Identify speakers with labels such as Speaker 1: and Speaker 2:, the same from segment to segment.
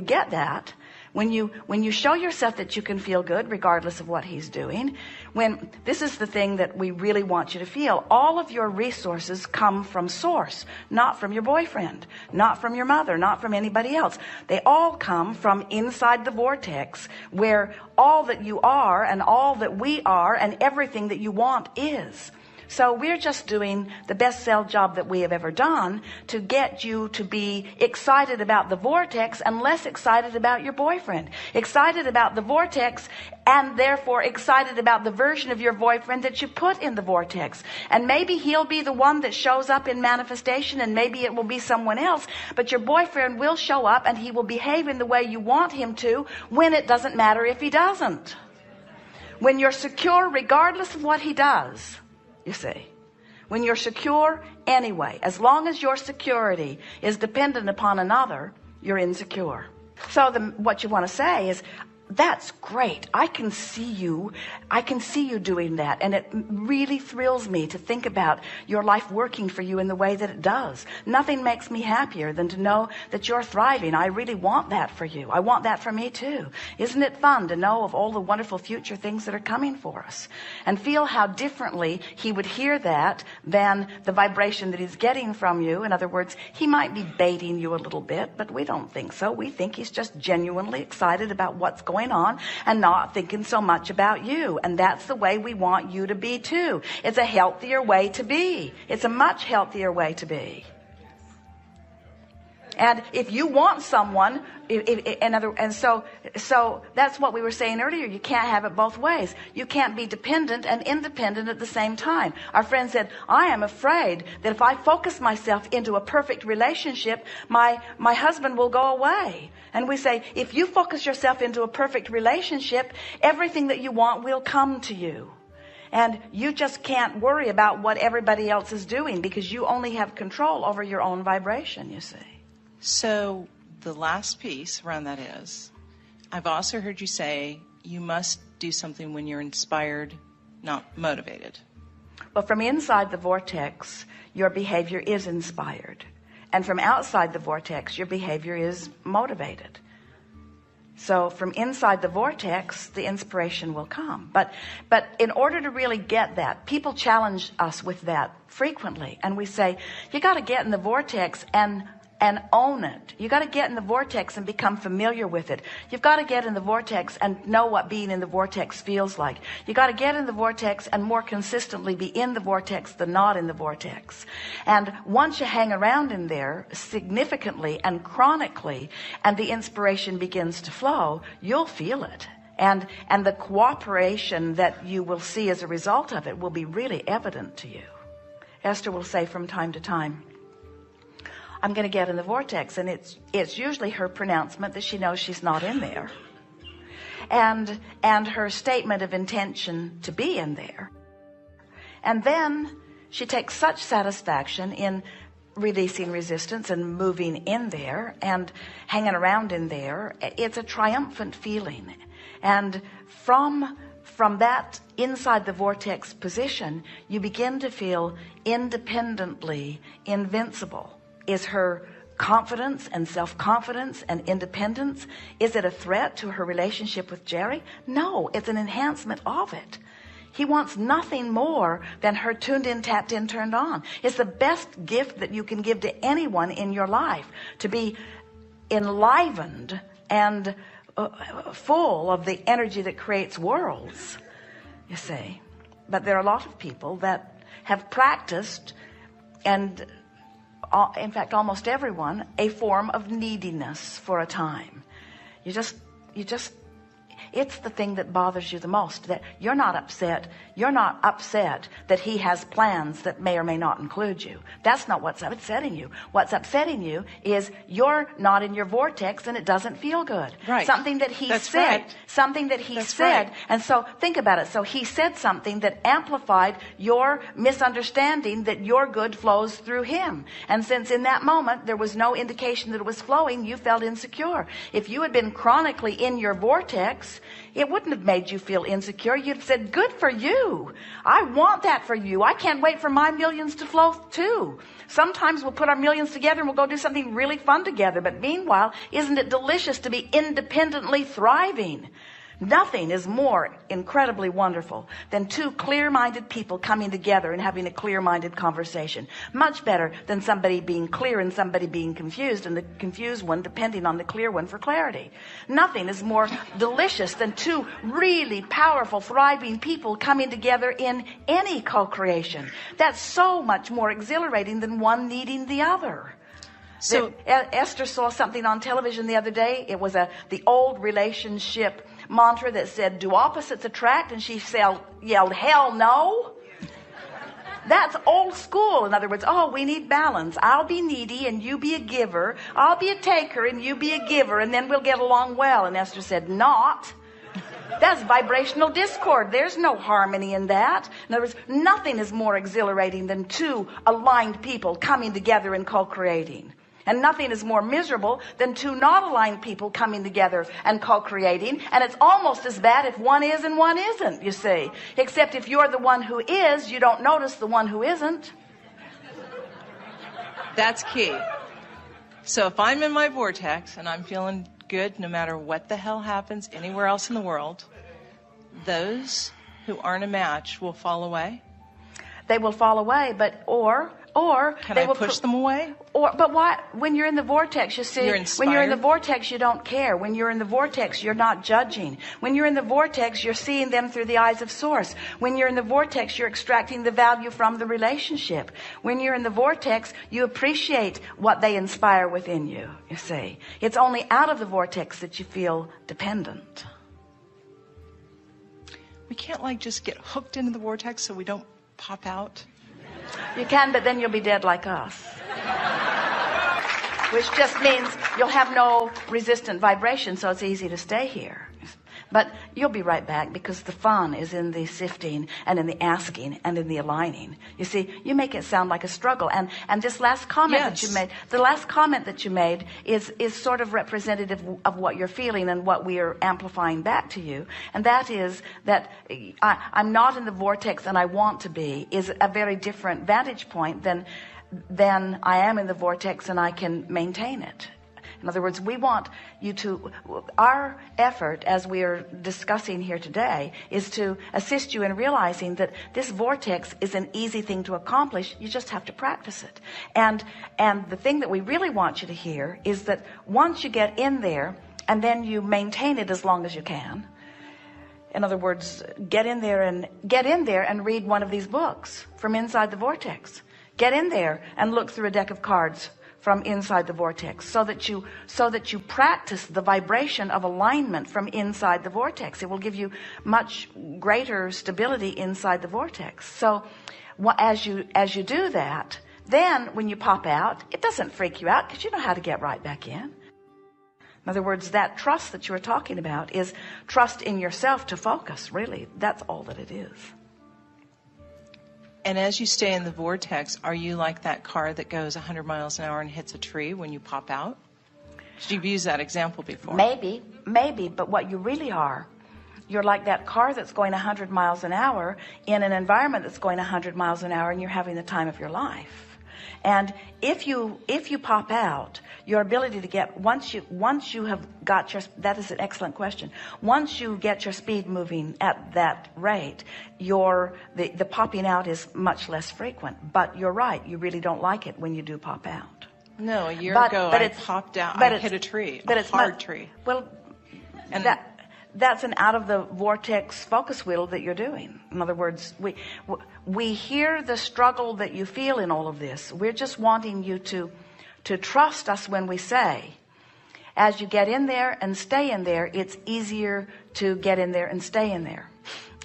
Speaker 1: get that, when you show yourself that you can feel good regardless of what he's doing, when this is the thing that we really want you to feel, all of your resources come from source, not from your boyfriend, not from your mother, not from anybody else. They all come from inside the vortex, where all that you are and all that we are and everything that you want is. So we're just doing the best sell job that we have ever done to get you to be excited about the vortex and less excited about your boyfriend. Excited about the vortex and therefore excited about the version of your boyfriend that you put in the vortex. And maybe he'll be the one that shows up in manifestation, and maybe it will be someone else. But your boyfriend will show up and he will behave in the way you want him to, when it doesn't matter if he doesn't. When you're secure regardless of what he does. You see, when you're secure anyway, as long as your security is dependent upon another, you're insecure. So what you want to say is, that's great. I can see you doing that. And it really thrills me to think about your life working for you in the way that it does. Nothing makes me happier than to know that you're thriving. I really want that for you. I want that for me too. Isn't it fun to know of all the wonderful future things that are coming for us? And feel how differently he would hear that than the vibration that he's getting from you. In other words, he might be baiting you a little bit, but we don't think so. We think he's just genuinely excited about what's going on and not thinking so much about you. And that's the way we want you to be too. It's a healthier way to be. It's a much healthier way to be. And if you want someone, so that's what we were saying earlier. You can't have it both ways. You can't be dependent and independent at the same time. Our friend said, I am afraid that if I focus myself into a perfect relationship, my husband will go away. And we say, if you focus yourself into a perfect relationship, everything that you want will come to you. And you just can't worry about what everybody else is doing, because you only have control over your own vibration, you see.
Speaker 2: So the last piece around that is, I've also heard you say you must do something when you're inspired, not motivated.
Speaker 1: Well, from inside the vortex, your behavior is inspired. And from outside the vortex, your behavior is motivated. So from inside the vortex, the inspiration will come. But in order to really get that, people challenge us with that frequently. And we say, you got to get in the vortex and own it. You got to get in the vortex and become familiar with it. You've got to get in the vortex and know what being in the vortex feels like. You got to get in the vortex and more consistently be in the vortex than not in the vortex. And once you hang around in there significantly and chronically, and the inspiration begins to flow, you'll feel it. And the cooperation that you will see as a result of it will be really evident to you. Esther will say from time to time, I'm going to get in the vortex. And it's usually her pronouncement that she knows she's not in there. And her statement of intention to be in there. And then she takes such satisfaction in releasing resistance and moving in there and hanging around in there. It's a triumphant feeling. And from that inside the vortex position, you begin to feel independently invincible. Is her confidence and self-confidence and independence, is it a threat to her relationship with Jerry? No, it's an enhancement of it. He wants nothing more than her tuned in, tapped in, turned on. It's the best gift that you can give to anyone in your life, to be enlivened and full of the energy that creates worlds, you see. But there are a lot of people that have practiced, and in fact, almost everyone, a form of neediness for a time. You just, it's the thing that bothers you the most, that you're not upset that he has plans that may or may not include you. That's not what's upsetting you. What's upsetting you is you're not in your vortex and it doesn't feel good.
Speaker 2: Right.
Speaker 1: Something that he
Speaker 2: That's
Speaker 1: said,
Speaker 2: right.
Speaker 1: something that he
Speaker 2: That's
Speaker 1: said.
Speaker 2: right.
Speaker 1: And so think about it. So he said something that amplified your misunderstanding that your good flows through him. And since in that moment there was no indication that it was flowing, you felt insecure. If you had been chronically in your vortex, worse. It wouldn't have made you feel insecure. You'd have said, good for you. I want that for you. I can't wait for my millions to flow too. Sometimes we'll put our millions together and we'll go do something really fun together. But meanwhile, isn't it delicious to be independently thriving? Nothing is more incredibly wonderful than two clear-minded people coming together and having a clear-minded conversation. Much better than somebody being clear and somebody being confused, and the confused one depending on the clear one for clarity. Nothing is more delicious than two really powerful, thriving people coming together in any co-creation. That's so much more exhilarating than one needing the other. So Esther saw something on television the other day. It was the old relationship mantra that said, do opposites attract? And she yelled, hell no. That's old school. In other words, we need balance. I'll be needy and you be a giver. I'll be a taker and you be a giver, and then we'll get along well. And Esther said, not. That's vibrational discord. There's no harmony in that. In other words, nothing is more exhilarating than two aligned people coming together and co-creating. And nothing is more miserable than two not aligned people coming together and co-creating. And it's almost as bad if one is and one isn't, you see. Except if you're the one who is, you don't notice the one who isn't.
Speaker 2: That's key. So if I'm in my vortex and I'm feeling good no matter what the hell happens anywhere else in the world, those who aren't a match will fall away?
Speaker 1: They will fall away, but or
Speaker 2: can
Speaker 1: they
Speaker 2: I
Speaker 1: will
Speaker 2: push them away?
Speaker 1: But why? When you're in the vortex, you see, when you're in the vortex, you don't care. When you're in the vortex, you're not judging. When you're in the vortex, you're seeing them through the eyes of source. When you're in the vortex, you're extracting the value from the relationship. When you're in the vortex, you appreciate what they inspire within you, you see. It's only out of the vortex that you feel dependent.
Speaker 2: We can't just get hooked into the vortex so we don't pop out?
Speaker 1: You can, but then you'll be dead like us. Which just means you'll have no resistant vibration, so it's easy to stay here. But you'll be right back, because the fun is in the sifting and in the asking and in the aligning. You see, you make it sound like a struggle. And this last comment that you made, the last comment that you made is sort of representative of what you're feeling and what we are amplifying back to you. And that is that I'm not in the vortex and I want to be is a very different vantage point than I am in the vortex and I can maintain it. In other words, we want you to, our effort as we are discussing here today is to assist you in realizing that this vortex is an easy thing to accomplish. You just have to practice it. And the thing that we really want you to hear is that once you get in there and then you maintain it as long as you can. In other words, get in there and read one of these books from inside the vortex. Get in there and look through a deck of cards from inside the vortex, so that you practice the vibration of alignment from inside the vortex. It will give you much greater stability inside the vortex. So as you do that, then when you pop out, it doesn't freak you out, because you know how to get right back in. In other words, that trust that you were talking about is trust in yourself to focus, really. That's all that it is.
Speaker 2: And as you stay in the vortex, are you like that car that goes 100 miles an hour and hits a tree when you pop out? You've used that example before.
Speaker 1: Maybe, but what you really are, you're like that car that's going 100 miles an hour in an environment that's going 100 miles an hour, and you're having the time of your life. And if you pop out, your ability to get, once you have got your, that is an excellent question. Once you get your speed moving at that rate, the popping out is much less frequent. But you're right, you really don't like it when you do pop out.
Speaker 2: No, a year ago I popped out, I hit a tree, a hard tree.
Speaker 1: Well, and that's an out of the vortex focus wheel that you're doing. In other words, we hear the struggle that you feel in all of this. We're just wanting you to trust us when we say, as you get in there and stay in there, it's easier to get in there and stay in there.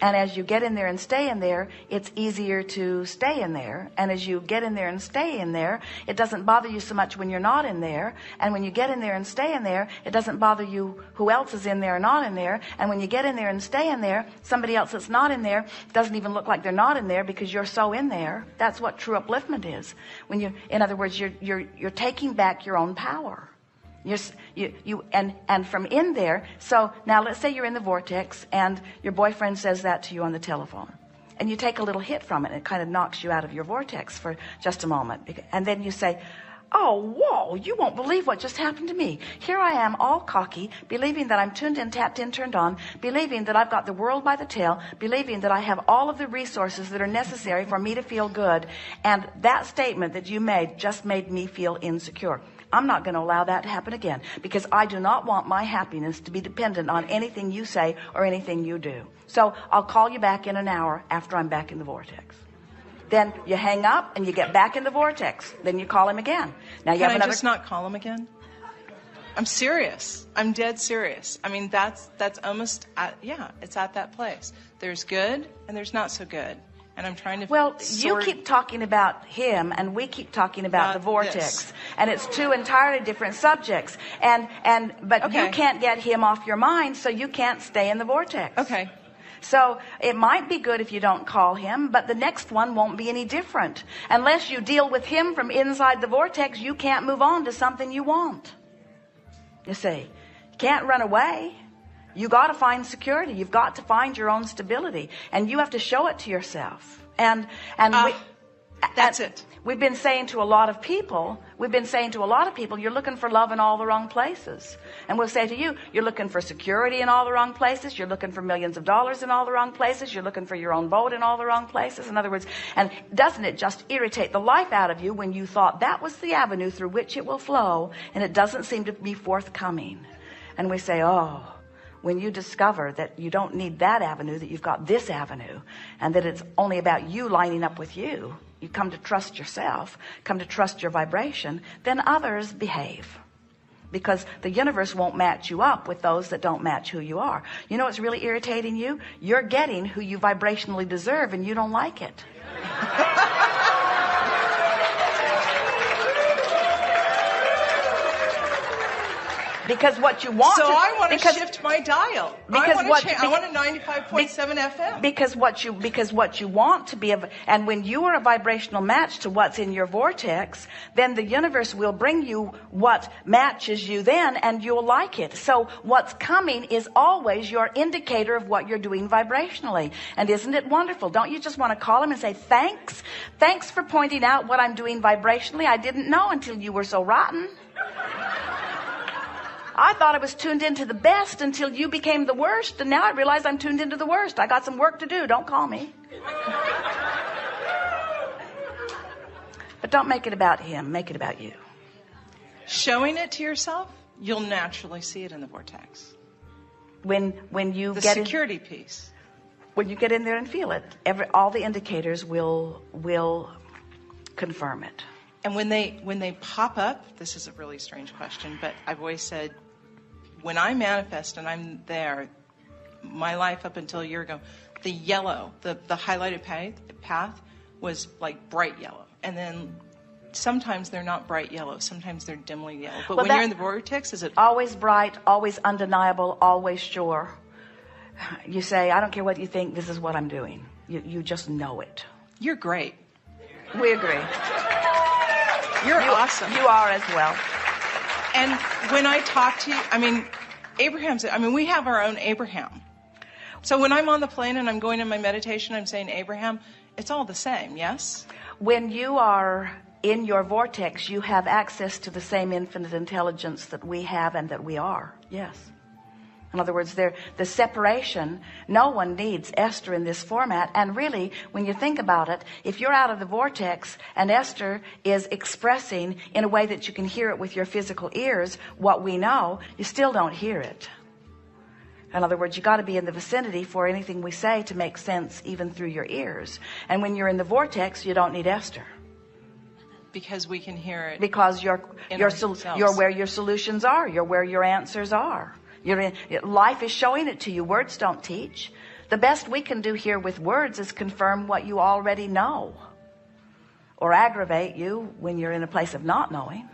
Speaker 1: And as you get in there and stay in there, it's easier to stay in there. And as you get in there and stay in there, it doesn't bother you so much when you're not in there. And when you get in there and stay in there, it doesn't bother you who else is in there or not in there. And when you get in there and stay in there, somebody else that's not in there doesn't even look like they're not in there, because you're so in there. That's what true upliftment is. In other words, you're taking back your own power. And from in there, so now let's say you're in the vortex and your boyfriend says that to you on the telephone. And you take a little hit from it and it kind of knocks you out of your vortex for just a moment. And then you say, oh, whoa, you won't believe what just happened to me. Here I am all cocky, believing that I'm tuned in, tapped in, turned on, believing that I've got the world by the tail, believing that I have all of the resources that are necessary for me to feel good. And that statement that you made just made me feel insecure. I'm not going to allow that to happen again, because I do not want my happiness to be dependent on anything you say or anything you do. So I'll call you back in an hour after I'm back in the vortex. Then you hang up and you get back in the vortex. Then you call him again. Now you
Speaker 2: Can
Speaker 1: have
Speaker 2: I
Speaker 1: another.
Speaker 2: just not call him again? I'm serious. I'm dead serious. I mean, that's almost it's at that place. There's good and there's not so good. And I'm trying to
Speaker 1: you keep talking about him and we keep talking about the vortex.
Speaker 2: This.
Speaker 1: And it's two entirely different subjects. But
Speaker 2: Okay.
Speaker 1: you can't get him off your mind, so you can't stay in the vortex.
Speaker 2: Okay.
Speaker 1: So it might be good if you don't call him, but the next one won't be any different. Unless you deal with him from inside the vortex, you can't move on to something you want. You see, you can't run away. You got to find security. You've got to find your own stability, and you have to show it to yourself.
Speaker 2: That's it.
Speaker 1: We've been saying to a lot of people, you're looking for love in all the wrong places. And we'll say to you, you're looking for security in all the wrong places. You're looking for millions of dollars in all the wrong places. You're looking for your own boat in all the wrong places. In other words, and doesn't it just irritate the life out of you when you thought that was the avenue through which it will flow, and it doesn't seem to be forthcoming? And we say, oh, when you discover that you don't need that avenue, that you've got this avenue, and that it's only about you lining up with you, you come to trust yourself, come to trust your vibration, then others behave. Because the universe won't match you up with those that don't match who you are. You know what's really irritating you? You're getting who you vibrationally deserve, and you don't like it. Because what you want
Speaker 2: So
Speaker 1: to,
Speaker 2: I want to
Speaker 1: because,
Speaker 2: shift my dial.
Speaker 1: Because
Speaker 2: I want a 95.7 FM.
Speaker 1: Because what you want to be, and when you are a vibrational match to what's in your vortex, then the universe will bring you what matches you then, and you'll like it. So what's coming is always your indicator of what you're doing vibrationally. And isn't it wonderful? Don't you just want to call him and say, thanks for pointing out what I'm doing vibrationally. I didn't know until you were so rotten. I thought I was tuned into the best until you became the worst, and now I realize I'm tuned into the worst. I got some work to do. Don't call me. But don't make it about him. Make it about you.
Speaker 2: Showing it to yourself, you'll naturally see it in the vortex.
Speaker 1: When you
Speaker 2: The
Speaker 1: get
Speaker 2: security piece.
Speaker 1: when you get in there and feel it, all the indicators will confirm it.
Speaker 2: And when they pop up, this is a really strange question, but I've always said, when I manifest and I'm there, my life up until a year ago, the yellow, the highlighted path was like bright yellow. And then sometimes they're not bright yellow. Sometimes they're dimly yellow. But when you're in the vortex, is it
Speaker 1: always bright, always undeniable, always sure? You say, I don't care what you think, this is what I'm doing. You just know it.
Speaker 2: You're great.
Speaker 1: We agree.
Speaker 2: You're awesome.
Speaker 1: You are as well.
Speaker 2: And when I talk to you, we have our own Abraham. So when I'm on the plane and I'm going in my meditation, I'm saying Abraham, it's all the same, yes?
Speaker 1: When you are in your vortex, you have access to the same infinite intelligence that we have and that we are, yes. In other words, the separation, no one needs Esther in this format. And really, when you think about it, if you're out of the vortex and Esther is expressing in a way that you can hear it with your physical ears what we know, you still don't hear it. In other words, you got to be in the vicinity for anything we say to make sense even through your ears. And when you're in the vortex, you don't need Esther.
Speaker 2: Because we can hear it.
Speaker 1: Because you're where your solutions are. You're where your answers are. Life is showing it to you. Words don't teach. The best we can do here with words is confirm what you already know, or aggravate you when you're in a place of not knowing.